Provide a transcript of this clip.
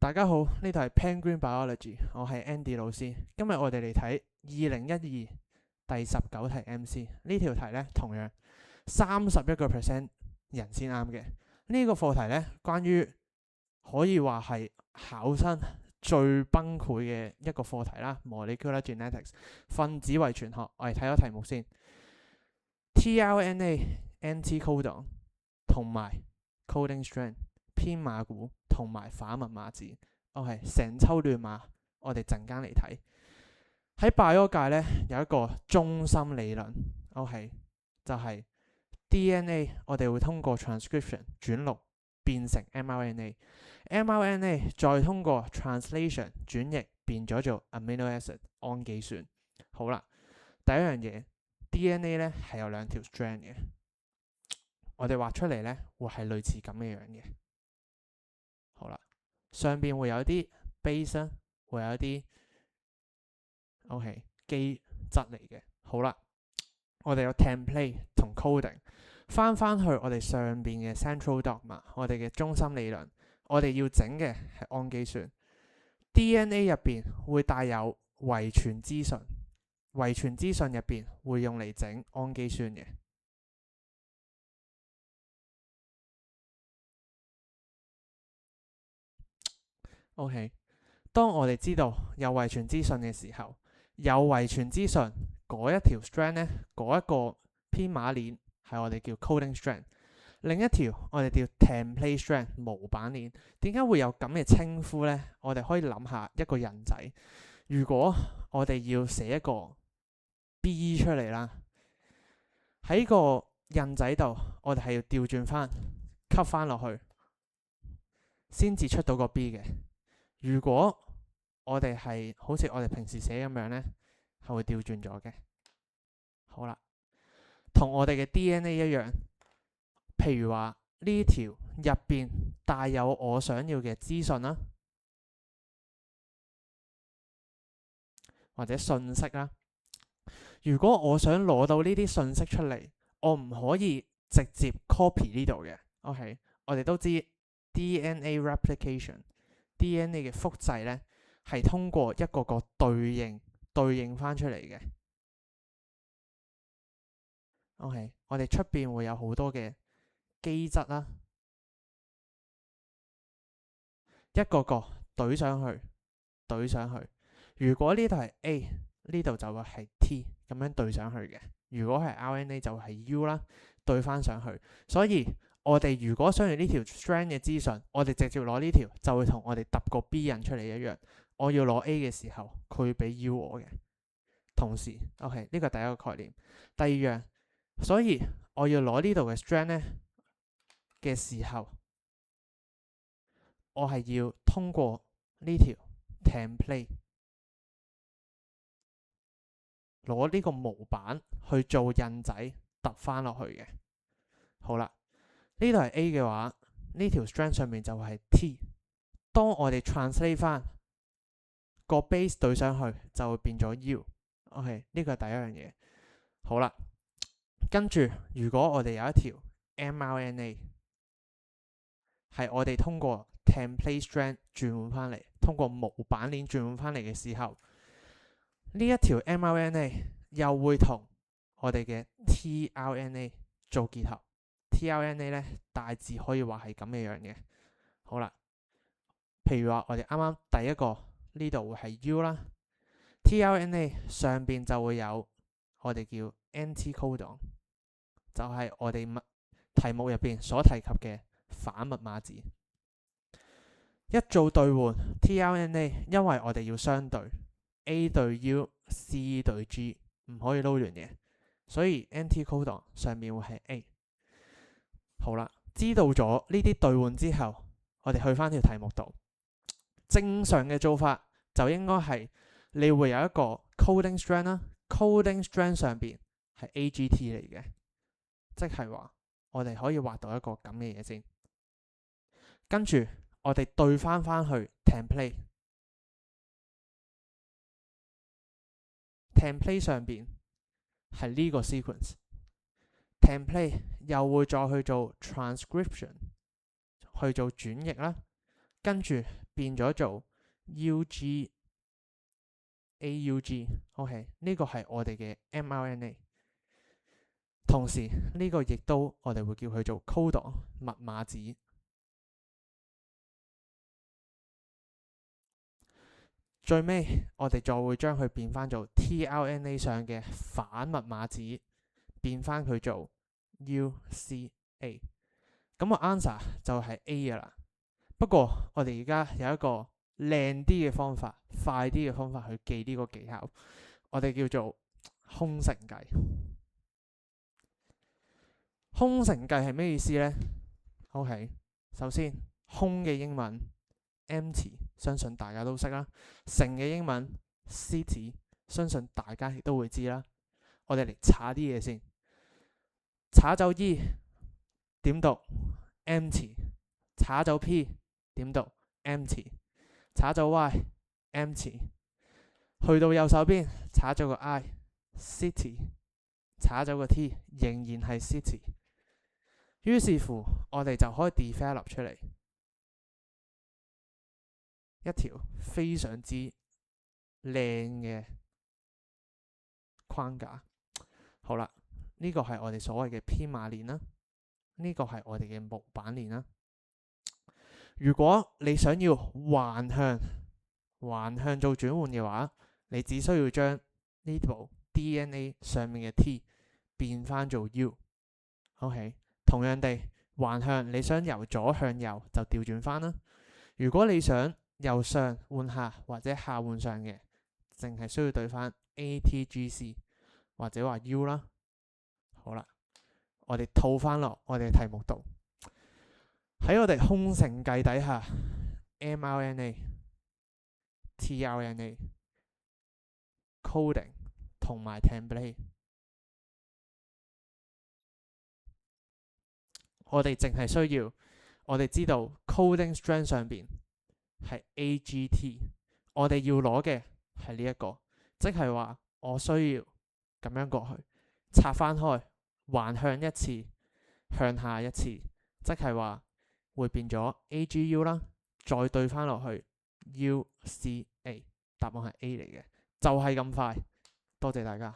大家好，呢度係 Penguin Biology，我係 Andy 老師。今日我哋嚟睇2012第19題 MC。呢條題呢，同樣31% 人先啱嘅。呢個課題呢，關於可以話係考生最崩潰嘅一個課題啦，Molecular Genetics 分子遺傳學。我哋睇咗題目先 ，tRNA、anti codon 同埋 coding strand 編碼股同埋反密碼字。OK， 成抽亂碼，我哋陣間嚟睇。喺 bio 界咧有一個中心理論 ，OK， 就係 DNA 我哋會通過 transcription 轉錄變成 mRNA，mRNA 再通過 translation 轉譯變咗做 amino acid 氨基酸。好啦，第一樣嘢 DNA 咧係有兩條 strand 嘅，我哋畫出嚟咧會係類似咁嘅樣嘅。好啦。上邊會有啲 base 啦，會有一啲 OK 基質嚟嘅。好啦，我哋有 template 同 coding， 翻去我哋上邊嘅 central dogma， 我哋嘅中心理論，我哋要整嘅係氨基酸。DNA 入邊會帶有遺傳資訊，遺傳資訊入邊會用嚟整氨基酸嘅。OK， 當我哋知道有遺傳資訊嘅時候，有遺傳資訊嗰一條 strand 咧，嗰一個編碼鏈係我哋叫 coding strand， 另一條我哋叫 template strand 模板鏈。點解會有咁嘅稱呼呢？我哋可以諗下一個印仔，如果我哋要寫一個 B 出嚟啦，喺個印仔度，我哋係要調轉翻吸翻落去，先至出到個 B 嘅。如果我哋係好似我哋平時寫咁樣呢，係會調轉咗嘅。好啦，同我哋嘅 DNA 一樣，譬如話呢條入邊帶有我想要嘅資訊啦，或者信息啦。如果我想攞到呢啲信息出嚟，我唔可以直接 copy 呢度嘅。OK， 我哋都知 DNA replication。DNA 嘅複製咧，係通過一個個對應翻出嚟嘅。OK， 我哋出邊會有好多嘅基質啦，一個個懟上去。如果呢度係 A， 呢度就會係 T 咁樣對上去嘅。如果係 RNA 就係 U 啦，對翻上去。所以我哋如果想要呢條 strand 嘅資訊，我哋直接攞呢條，就會同我哋揼個 B 印出嚟一樣。我要攞 A 嘅時候，佢會俾 U 我嘅。同時 ，OK， 呢個第一個概念。第二樣，所以我要攞呢度嘅 strand 咧嘅時候，我係要通過呢條 template 攞呢個模板去做印仔揼翻落去嘅。好啦。呢度係 A 嘅話，呢條 strand 上面就係 T。當我哋 translate 翻個 base 對上去，就會變咗 U。OK， 呢個係第一樣嘢。好啦，跟住如果我哋有一條 mRNA， 係我哋通過 template strand 轉換翻嚟，通過模板鏈轉換翻嚟嘅時候，呢一條 mRNA 又會同我哋嘅 tRNA 做結合。tRNA 咧大致可以話係咁嘅樣嘅。好啦，譬如話我哋啱啱第一個呢度會係 U 啦 ，tRNA 上邊就會有我哋叫 anti codon， 就係我哋題目入邊所提及嘅反密碼字。一做對換 tRNA， 因為我哋要相對 A 對 U，C 對 G， 唔可以撈亂嘅，所以 anti codon 上面會係 A。好啦，知道咗呢啲對換之後，我哋去翻條題目度。正常嘅做法就應該係你會有一個 coding strand 啦，coding strand 上邊係 AGT 嚟嘅，即係話我哋可以畫到一個咁嘅嘢先。跟住我哋對翻去 template 上邊係呢個 sequence。template 又會再去做 transcription， 去做轉譯啦，跟住變咗做 UG AUG，OK，呢個係我哋嘅 mRNA。同時呢個亦都我哋會叫佢做 codon 密碼紙。最尾我哋再會將佢變翻做 tRNA 上嘅反密碼紙，變翻佢做 UCA。咁個 answer 就係 A 㗎啦。不過我哋而家有一個靚啲嘅方法，快啲嘅方法去記呢個技巧，我哋叫做空城計。空城計係咩意思呢？ OK， 首先空嘅英文 empty， 相信大家都識啦。城嘅英文 city， 相信大家亦都會知啦。我哋嚟查啲嘢先。查走 E 點讀 empty， 查走 P 點讀 empty， 查走 Y empty， 去到右手邊查咗個 I city， 查走個 T 仍然係 city。於是乎我哋就可以 develop 出嚟一條非常之靚嘅框架。好啦，呢個係我哋所謂嘅編碼鏈啦，呢個係我哋嘅模板鏈啦。如果你想要橫向做轉換嘅話，你只需要將呢部 DNA 上面嘅 T 變翻做 U。OK， 同樣地，橫向你想由左向右就調轉翻啦。如果你想由上換下或者下換上嘅，淨係需要對翻 ATGC 或者話 U 啦。好啦，我哋套翻落我哋嘅題目度。喺我哋空城計底下 mRNA、tRNA、coding 同埋 template， 我哋淨係需要我哋知道 coding strand 上邊係 AGT， 我哋要攞嘅係呢一個，即係話我需要咁樣過去拆翻開，橫向一次，向下一次，即係話會變咗 AGU 啦，再對翻落去 UCA， 答案係 A 嚟嘅，就係咁快。多謝大家。